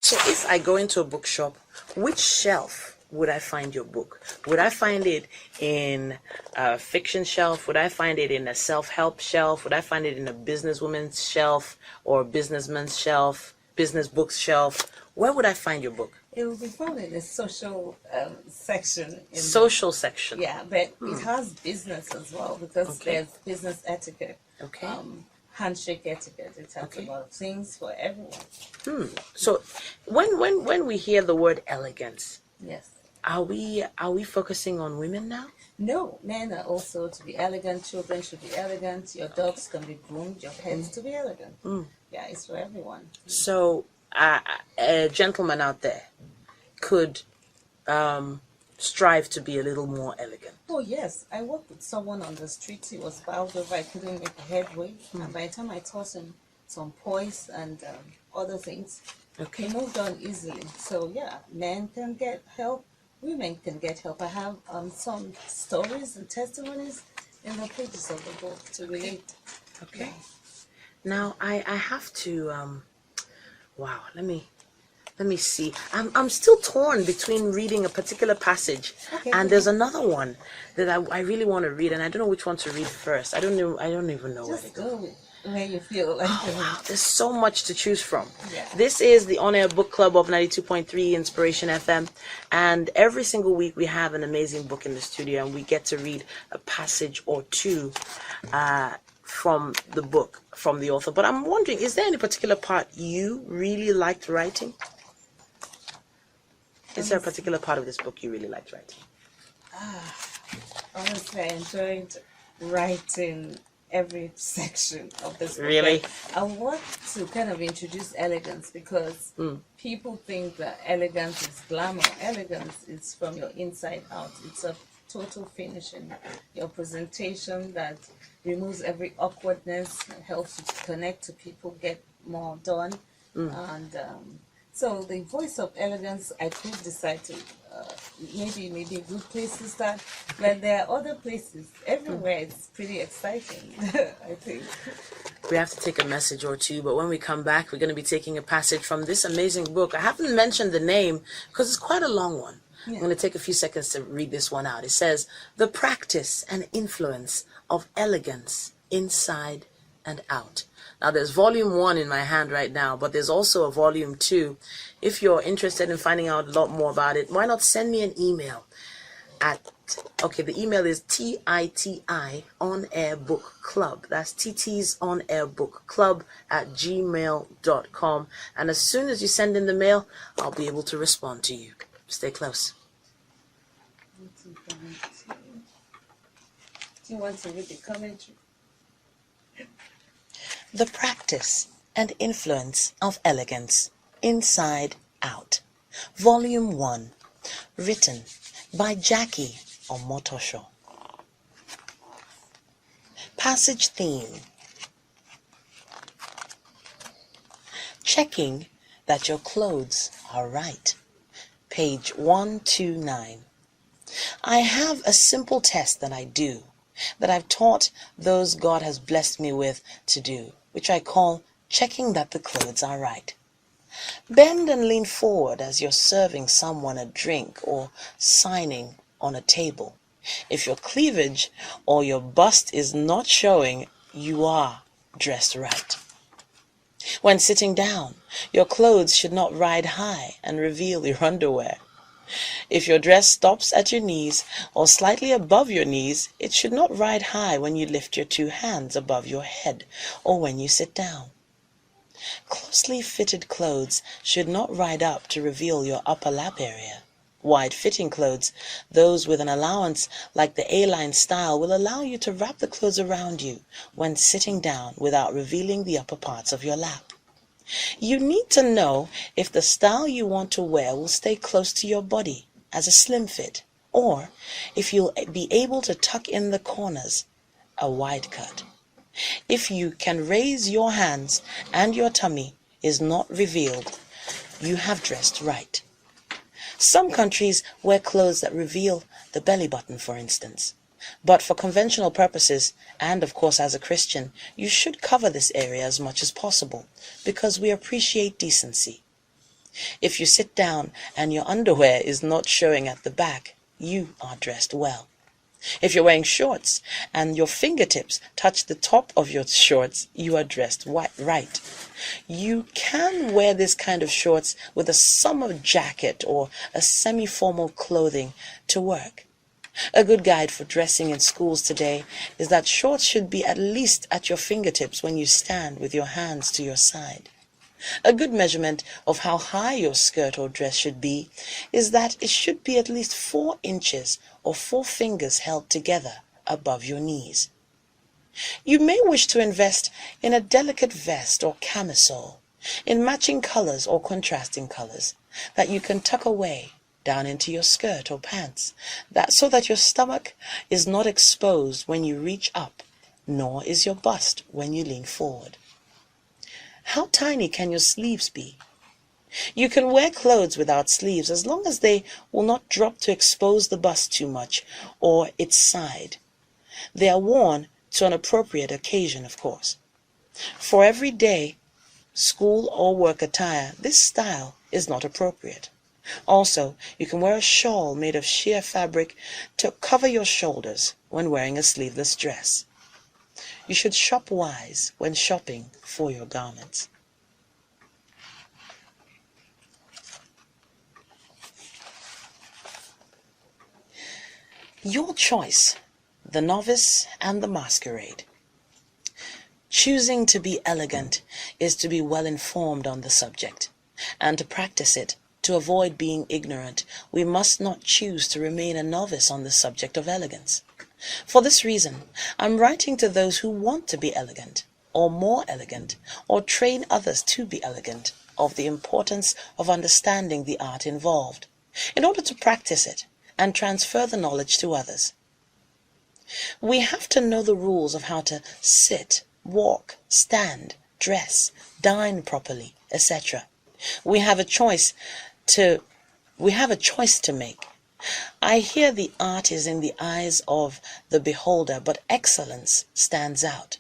So if I go into a bookshop, which shelf would I find your book? Would I find it in a fiction shelf? Would I find it in a self-help shelf? Would I find it in a businesswoman's shelf or a businessman's shelf, business books shelf? Where would I find your book? It will be found in the social section. Social section. Yeah, but it has business as well because there's business etiquette. Okay. Handshake etiquette. It has a lot of things for everyone. So when we hear the word elegance, yes, are we focusing on women now? No, men are also to be elegant. Children should be elegant. Your dogs can be groomed. Your pets to be elegant. Yeah, it's for everyone. So a gentleman out there could strive to be a little more elegant. Oh yes, I worked with someone on the street. He was bowed over. I couldn't make a headway, and by the time I taught him some poise and other things, he moved on easily. So yeah, men can get help, women can get help. I have some stories and testimonies in the pages of the book to relate. Okay. Now I have to wow, let me see. I'm still torn between reading a particular passage and there's another one that I really want to read, and I don't know which one to read first. I don't even know where to go. Where you feel like wow, there's so much to choose from. Yeah. This is the On-Air Book Club of 92.3 Inspiration FM, and every single week we have an amazing book in the studio, and we get to read a passage or two from the book, from the author. But I'm wondering, is there any particular part you really liked writing? Is there a particular part of this book you really liked writing? Honestly, I enjoyed writing every section of this book. Really? I want to kind of introduce elegance because people think that elegance is glamour. Elegance is from your inside out. It's a total finish in your presentation that removes every awkwardness, helps you to connect to people, get more done. And so the voice of elegance, I could decide to maybe a good place to start, but there are other places everywhere. It's pretty exciting. I think we have to take a message or two, but when we come back, we're going to be taking a passage from this amazing book. I haven't mentioned the name because it's quite a long one. I'm going to take a few seconds to read this one out. It says, "The Practice and Influence of Elegance Inside and Out." Now, there's volume 1 in my hand right now, but there's also a volume 2. If you're interested in finding out a lot more about it, why not send me an email at, the email is TITI On Air Book Club. That's TT's On Air Book Club at gmail.com. And as soon as you send in the mail, I'll be able to respond to you. Stay close. Do you want to read the commentary? The Practice and Influence of Elegance Inside Out, Volume 1, written by Jackie Omotosho. Passage theme: checking that your clothes are right. Page 129. I have a simple test that I do, that I've taught those God has blessed me with to do, which I call checking that the clothes are right. Bend and lean forward as you're serving someone a drink or signing on a table. If your cleavage or your bust is not showing, you are dressed right. When sitting down, your clothes should not ride high and reveal your underwear. If your dress stops at your knees or slightly above your knees, it should not ride high when you lift your 2 hands above your head or when you sit down. Closely fitted clothes should not ride up to reveal your upper lap area. Wide-fitting clothes, those with an allowance like the A-line style, will allow you to wrap the clothes around you when sitting down without revealing the upper parts of your lap. You need to know if the style you want to wear will stay close to your body as a slim fit, or if you'll be able to tuck in the corners, a wide cut. If you can raise your hands and your tummy is not revealed, you have dressed right. Some countries wear clothes that reveal the belly button, for instance. But for conventional purposes, and of course as a Christian, you should cover this area as much as possible, because we appreciate decency. If you sit down and your underwear is not showing at the back, you are dressed well. If you're wearing shorts and your fingertips touch the top of your shorts, you are dressed right. You can wear this kind of shorts with a summer jacket or a semi-formal clothing to work. A good guide for dressing in schools today is that shorts should be at least at your fingertips when you stand with your hands to your side. A good measurement of how high your skirt or dress should be is that it should be at least 4 inches or 4 fingers held together above your knees. You may wish to invest in a delicate vest or camisole, in matching colors or contrasting colors, that you can tuck away down into your skirt or pants, so that your stomach is not exposed when you reach up, nor is your bust when you lean forward. How tiny can your sleeves be? You can wear clothes without sleeves as long as they will not drop to expose the bust too much or its side. They are worn to an appropriate occasion, of course. For every day, school or work attire, this style is not appropriate. Also, you can wear a shawl made of sheer fabric to cover your shoulders when wearing a sleeveless dress. You should shop wise when shopping for your garments. Your choice, the novice and the masquerade. Choosing to be elegant is to be well informed on the subject, and to practice it. To avoid being ignorant, we must not choose to remain a novice on the subject of elegance. For this reason, I'm writing to those who want to be elegant, or more elegant, or train others to be elegant, of the importance of understanding the art involved, in order to practice it and transfer the knowledge to others. We have to know the rules of how to sit, walk, stand, dress, dine properly, etc. We have a choice to make. I hear the art is in the eyes of the beholder, but excellence stands out.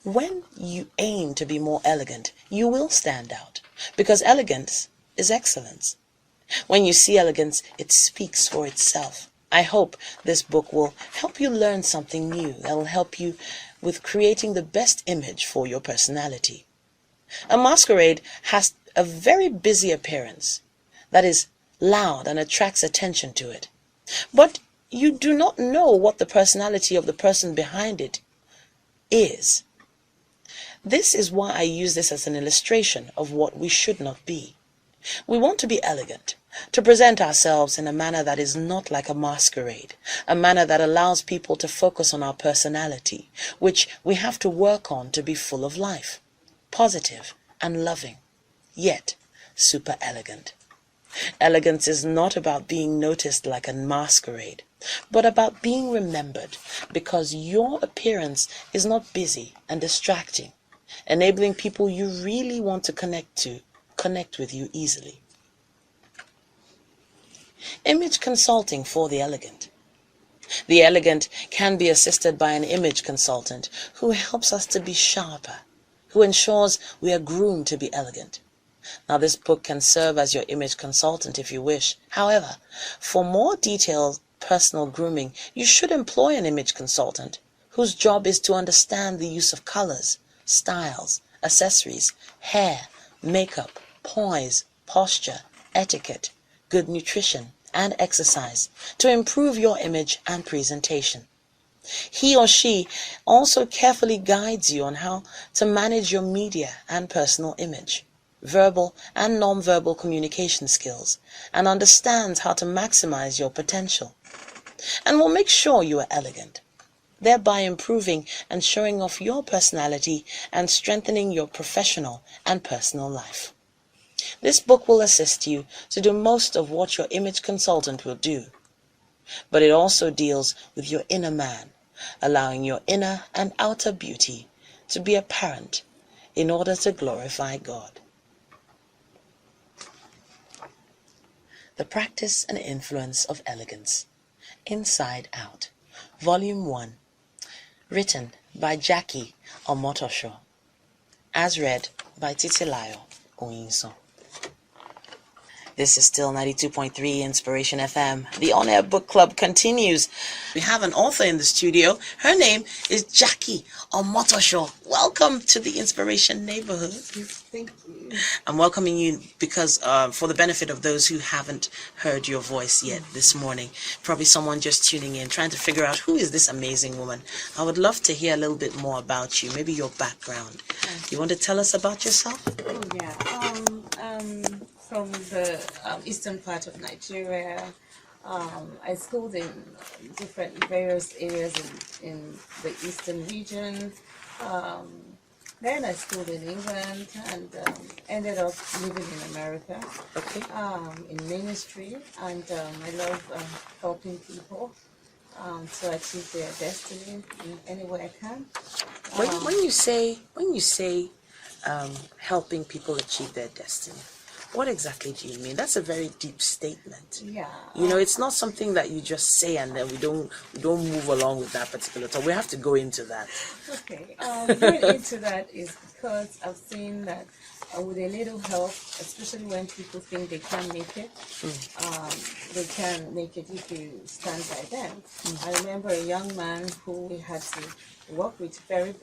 When you aim to be more elegant, you will stand out, because elegance is excellence. When you see elegance, it speaks for itself. I hope this book will help you learn something new that will help you with creating the best image for your personality. A masquerade has a very busy appearance that is loud and attracts attention to it. But you do not know what the personality of the person behind it is. This is why I use this as an illustration of what we should not be. We want to be elegant, to present ourselves in a manner that is not like a masquerade, a manner that allows people to focus on our personality, which we have to work on to be full of life, positive and loving, yet super elegant. Elegance is not about being noticed like a masquerade, but about being remembered, because your appearance is not busy and distracting, enabling people you really want to connect with you easily. Image consulting for the elegant. The elegant can be assisted by an image consultant who helps us to be sharper, who ensures we are groomed to be elegant. Now, this book can serve as your image consultant if you wish. However, for more detailed personal grooming, you should employ an image consultant whose job is to understand the use of colors, styles, accessories, hair, makeup, poise, posture, etiquette, good nutrition, and exercise to improve your image and presentation. He or she also carefully guides you on how to manage your media and personal image, verbal and non-verbal communication skills, and understands how to maximize your potential, and will make sure you are elegant, thereby improving and showing off your personality and strengthening your professional and personal life. This book will assist you to do most of what your image consultant will do, but it also deals with your inner man, allowing your inner and outer beauty to be apparent in order to glorify God. The Practice and Influence of Elegance, Inside Out, Volume 1, written by Jackie Omotosho, as read by Titilayo, Oyisan. This is still 92.3 Inspiration FM. The On-Air Book Club continues. We have an author in the studio. Her name is Jackie Omotosho. Welcome to the Inspiration Neighborhood. Thank you. I'm welcoming you because for the benefit of those who haven't heard your voice yet this morning, probably someone just tuning in, trying to figure out who is this amazing woman. I would love to hear a little bit more about you, maybe your background. You want to tell us about yourself? Oh, yeah. From the eastern part of Nigeria. I schooled in various areas in the eastern region. Then I schooled in England and ended up living in America. Okay. In ministry, and I love helping people to achieve their destiny in any way I can. When you say helping people achieve their destiny, what exactly do you mean? That's a very deep statement. Yeah. You know, it's not something that you just say and then we don't move along with that particular thought. We have to go into that. Okay. Going into that is because I've seen that with a little help, especially when people think they can't make it, they can make it if you stand by them. I remember a young man who we had to work with, very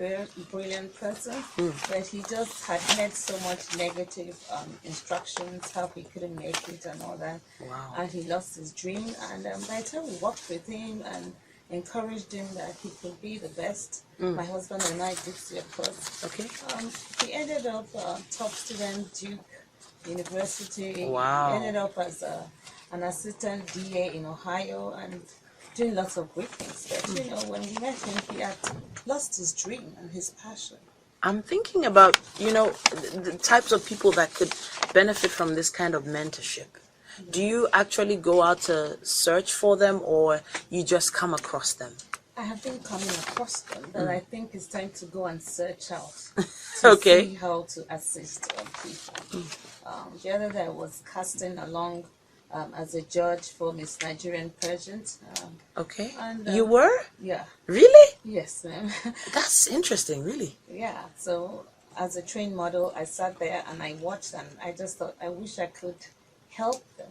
brilliant person, but he just had had so much negative instructions, how he couldn't make it and all that. Wow. And he lost his dream. And by the time we worked with him and encouraged him that he could be the best, my husband and I did see a course. Okay. He ended up top student, Duke University. Wow. He ended up as an assistant DA in Ohio and doing lots of great things. But you know, when we met him, he had lost his dream and his passion. I'm thinking about, you know, the types of people that could benefit from this kind of mentorship. Do you actually go out to search for them, or you just come across them? I have been coming across them, but I think it's time to go and search out to see how to assist people. The other day I was casting along as a judge for Miss Nigerian pageant. Okay. And, you were? Yeah. Really? Yes, ma'am. That's interesting, really. Yeah. So as a trained model, I sat there and I watched, and I just thought, I wish I could help them.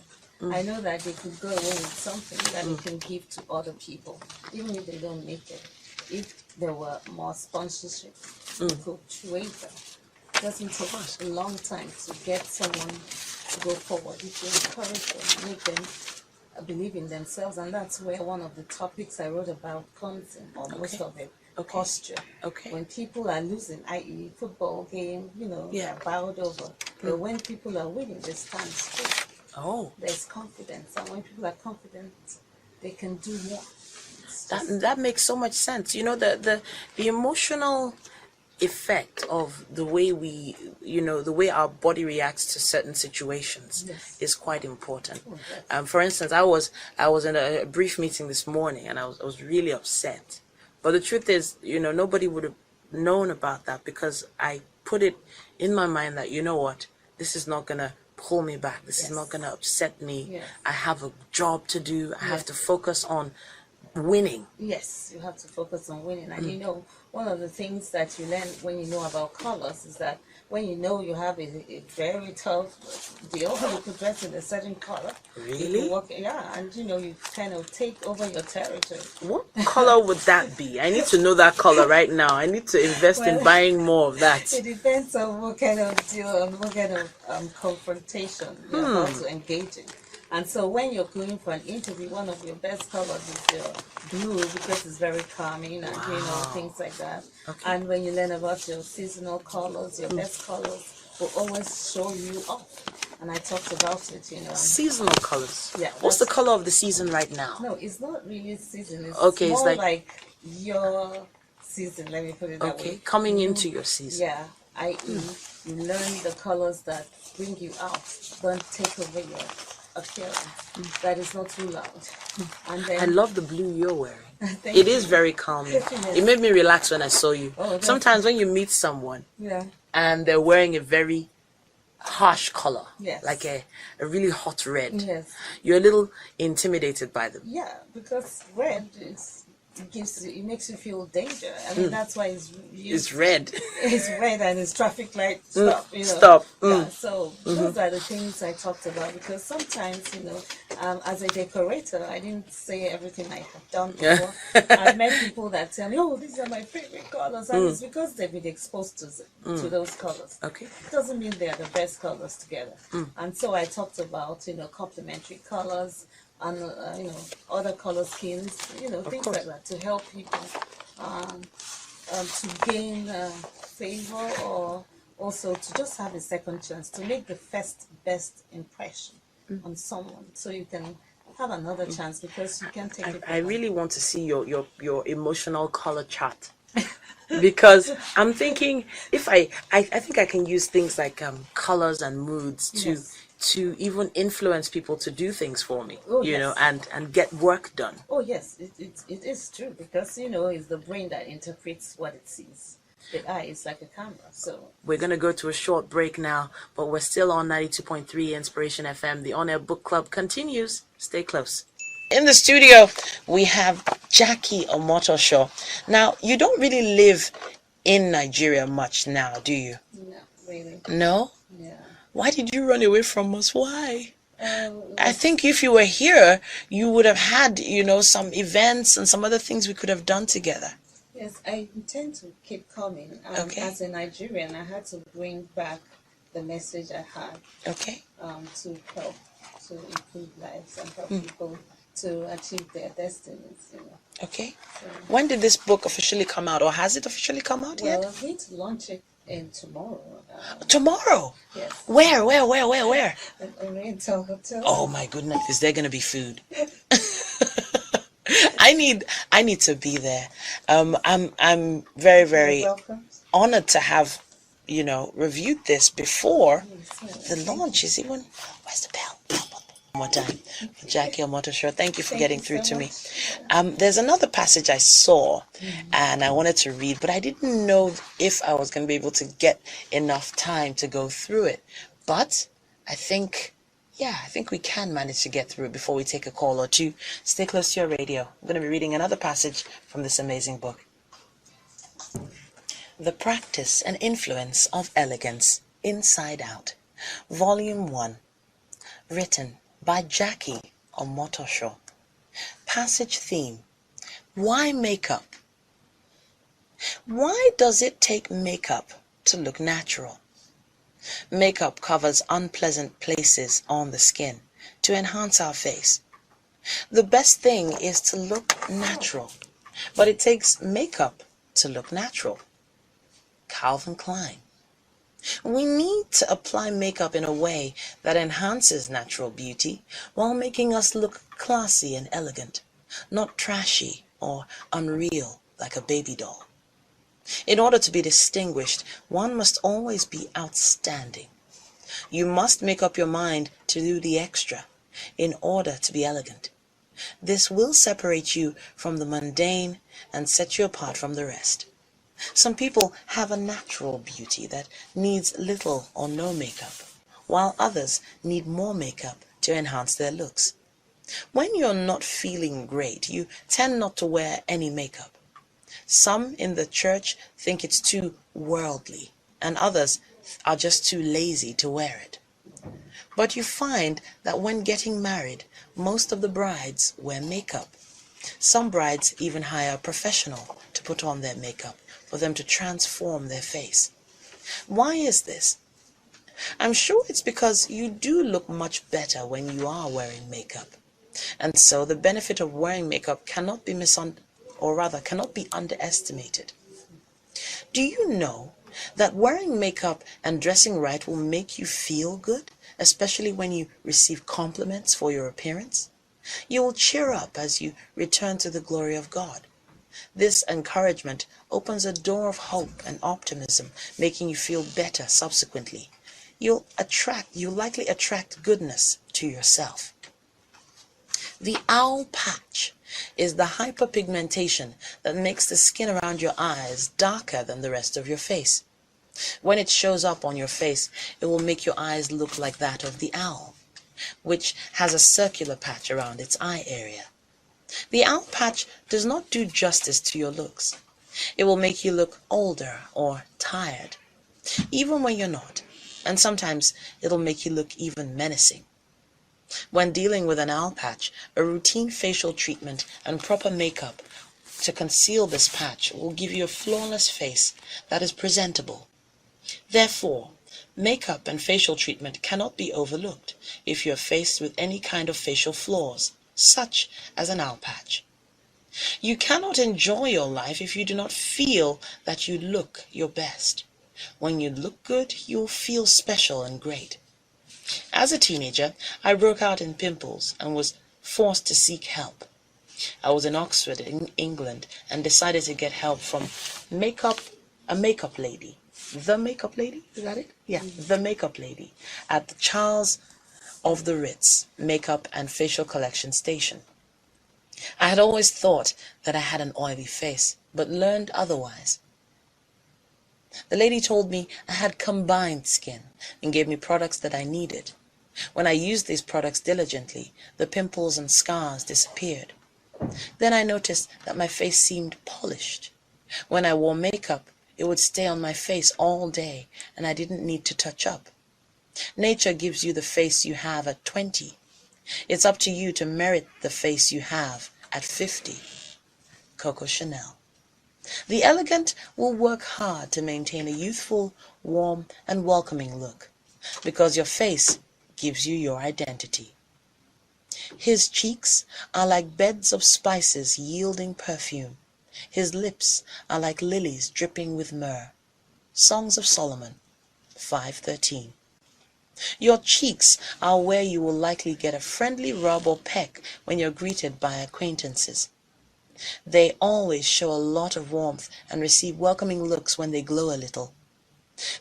I know that they could go away with something that they can give to other people, even if they don't make it. If there were more sponsorship, we could trade them. It doesn't take a long time to get someone to go forward. If you encourage them, make them believe in themselves, and that's where one of the topics I wrote about comes in, or most of it. Posture. Okay. When people are losing, i.e. football game, you know, they're bowed over. But when people are winning, they stand straight. Oh. There's confidence, and when people are confident, they can do more. That makes so much sense. You know, the emotional effect of the way we, you know, the way our body reacts to certain situations is quite important. For instance, I was in a brief meeting this morning, and I was really upset. But the truth is, you know, nobody would have known about that because I put it in my mind that, you know what, this is not gonna pull me back. This is not gonna upset me. I have a job to do. I have to focus on winning. Yes, you have to focus on winning. And you know, one of the things that you learn when you know about colors is that when you know you have a very tough deal, you could dress in a certain color. Really? And you know, you kind of take over your territory. What color would that be? I need to know that color right now. I need to invest in buying more of that. It depends on what kind of deal and what kind of confrontation you're about to engage in. And so when you're going for an interview, one of your best colors is your blue because it's very calming and you know, things like that. And when you learn about your seasonal colors, your best colors will always show you off. And I talked about it, you know. Seasonal colors. Yeah. What's the color of the season right now? No, it's not really season. It's more it's like your season, let me put it that way. Okay, coming into your season. Yeah, i.e. you learn the colors that bring you out. Don't take over your appearance. That is not too loud. And then I love the blue you're wearing. It is very calming. It made me relax when I saw you. Sometimes when you meet someone and they're wearing a very harsh color, like a really hot red, you're a little intimidated by them. Yeah, because red is it makes you feel danger. I mean, that's why It's red. It's red and it's traffic light stop. Stop. Yeah, so those are the things I talked about, because sometimes, as a decorator, I didn't say everything I have done before. I've met people that tell me, "Oh, these are my favorite colors," and it's because they've been exposed to those colors. Okay. It doesn't mean they are the best colors together. And so I talked about, complementary colors and other color schemes, things like that, to help people to gain favor, or also to just have a second chance to make the first best impression on someone, so you can have another chance, because you can't take it. I really want to see your emotional color chart. Because I'm thinking, if I think I can use things like colors and moods to even influence people to do things for me, and get work done. Oh yes, it is true, because it's the brain that interprets what it sees. The eye is like a camera. So we're going to go to a short break now, but we're still on 92.3 Inspiration FM. The On Air Book Club continues. Stay close. In the studio, we have Jackie Omotosho. Now, you don't really live in Nigeria much now, do you? No, really. No? Yeah. Why did you run away from us? Why? I think if you were here, you would have had, some events and some other things we could have done together. Yes, I intend to keep coming. Okay. As a Nigerian, I had to bring back the message I had. Okay. To help, to improve lives and help people to achieve their destinies. Okay. So, when did this book officially come out, or has it officially come out yet? Well, I'm going to launch it tomorrow. Tomorrow? Yes. Where? At Oriental Hotel. Oh my goodness, is there going to be food? I need to be there. I'm very, very honored to have, reviewed this before the launch is even. Where's the bell? One more time. Jackie Omotosho, thank you for getting through to me. There's another passage I saw and I wanted to read, but I didn't know if I was going to be able to get enough time to go through it. But I think we can manage to get through it before we take a call or two. Stay close to your radio. I'm going to be reading another passage from this amazing book. The Practice and Influence of Elegance, Inside Out, Volume 1, written by Jackie Omotosho. Passage theme: why makeup? Why does it take makeup to look natural? Makeup covers unpleasant places on the skin to enhance our face. The best thing is to look natural, but it takes makeup to look natural. Calvin Klein. We need to apply makeup in a way that enhances natural beauty while making us look classy and elegant, not trashy or unreal like a baby doll. In order to be distinguished, one must always be outstanding. You must make up your mind to do the extra in order to be elegant. This will separate you from the mundane and set you apart from the rest. Some people have a natural beauty that needs little or no makeup, while others need more makeup to enhance their looks. When you're not feeling great, you tend not to wear any makeup. Some in the church think it's too worldly, and others are just too lazy to wear it. But you find that when getting married, most of the brides wear makeup. Some brides even hire a professional to put on their makeup for them to transform their face. Why is this? I'm sure it's because you do look much better when you are wearing makeup. And so the benefit of wearing makeup cannot be underestimated. Do you know that wearing makeup and dressing right will make you feel good, especially when you receive compliments for your appearance? You will cheer up as you return to the glory of God. This encouragement opens a door of hope and optimism, making you feel better subsequently. You'll likely attract goodness to yourself. The owl patch is the hyperpigmentation that makes the skin around your eyes darker than the rest of your face. When it shows up on your face, it will make your eyes look like that of the owl, which has a circular patch around its eye area. The owl patch does not do justice to your looks. It will make you look older or tired, even when you're not, and sometimes it'll make you look even menacing. When dealing with an owl patch, a routine facial treatment and proper makeup to conceal this patch will give you a flawless face that is presentable. Therefore, makeup and facial treatment cannot be overlooked if you are faced with any kind of facial flaws, such as an owl patch. You cannot enjoy your life if you do not feel that you look your best. When you look good, you'll feel special and great. As a teenager, I broke out in pimples and was forced to seek help. I was in Oxford, in England, and decided to get help from a makeup lady. The makeup lady? Is that it? Yeah, the makeup lady at the Charles of the Ritz Makeup and Facial Collection Station. I had always thought that I had an oily face, but learned otherwise. The lady told me I had combined skin and gave me products that I needed. When I used these products diligently, the pimples and scars disappeared. Then I noticed that my face seemed polished. When I wore makeup, it would stay on my face all day, and I didn't need to touch up. Nature gives you the face you have at 20. It's up to you to merit the face you have at 50. Coco Chanel. The elegant will work hard to maintain a youthful, warm, and welcoming look, because your face gives you your identity. His cheeks are like beds of spices yielding perfume. His lips are like lilies dripping with myrrh. Songs of Solomon 5:13. Your cheeks are where you will likely get a friendly rub or peck when you're greeted by acquaintances. They always show a lot of warmth and receive welcoming looks when they glow a little.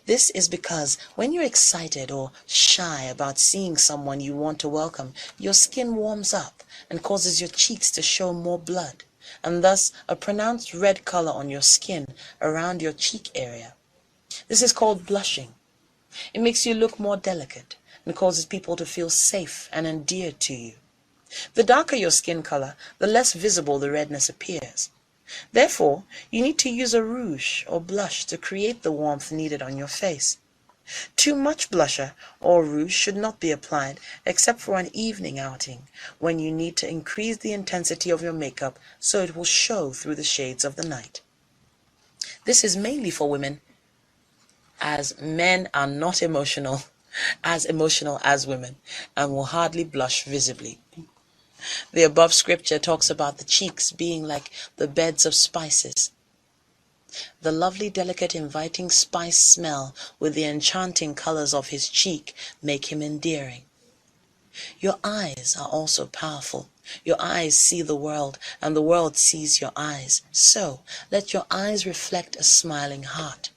This is because when you're excited or shy about seeing someone you want to welcome, your skin warms up and causes your cheeks to show more blood, and thus a pronounced red color on your skin around your cheek area. This is called blushing. It makes you look more delicate and causes people to feel safe and endeared to you. The darker your skin color, the less visible the redness appears. Therefore, you need to use a rouge or blush to create the warmth needed on your face. Too much blusher or rouge should not be applied except for an evening outing, when you need to increase the intensity of your makeup so it will show through the shades of the night. This is mainly for women, as men are not as emotional as women, and will hardly blush visibly. The above scripture talks about the cheeks being like the beds of spices. The lovely, delicate, inviting spice smell with the enchanting colors of his cheek make him endearing. Your eyes are also powerful. Your eyes see the world, and the world sees your eyes. So, let your eyes reflect a smiling heart.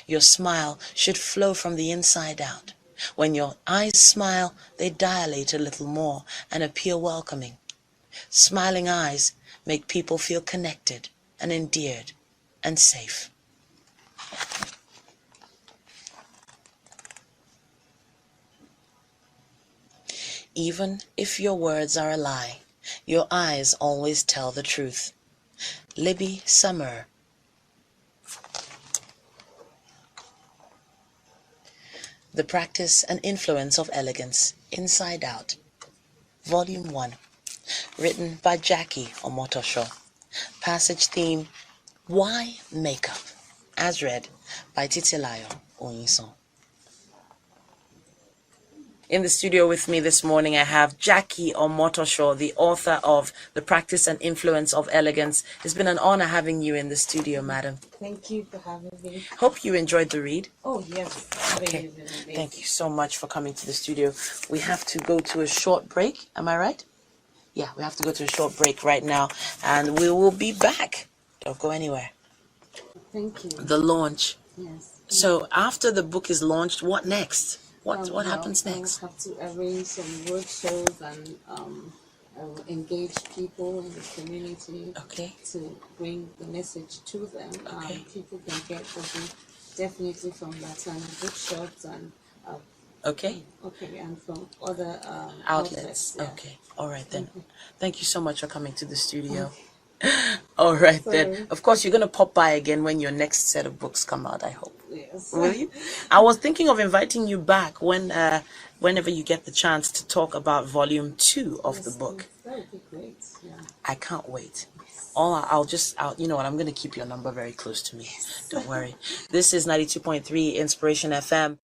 Your smile should flow from the inside out. When your eyes smile, they dilate a little more and appear welcoming. Smiling eyes make people feel connected and endeared and safe. Even if your words are a lie, your eyes always tell the truth. Libby Summer. The Practice and Influence of Elegance, Inside Out. Volume 1. Written by Jackie Omotosho. Passage theme, Why Makeup? As read by Titilayo, Oyisan. In the studio with me this morning, I have Jackie Omotosho, the author of The Practice and Influence of Elegance. It's been an honor having you in the studio, madam. Thank you for having me. Hope you enjoyed the read. Oh, yes. Okay. Thank you so much for coming to the studio. We have to go to a short break. Am I right? Yeah, we have to go to a short break right now, and we will be back. Don't go anywhere. Thank you. The launch. Yes. So after the book is launched, what next? What happens next? I have to arrange some workshops and engage people in the community to bring the message to them. People can get the book definitely from Laterna bookshops and Okay? Okay, and from other Outlets. yeah. Okay. All right then. Thank you so much for coming to the studio. All right then. Of course, you're going to pop by again when your next set of books come out, I hope. Yes. Will you? I was thinking of inviting you back whenever you get the chance to talk about volume 2 of the book. That would be great. Yeah. I can't wait. You know what, I'm going to keep your number very close to me. Don't worry. This is 92.3 Inspiration FM.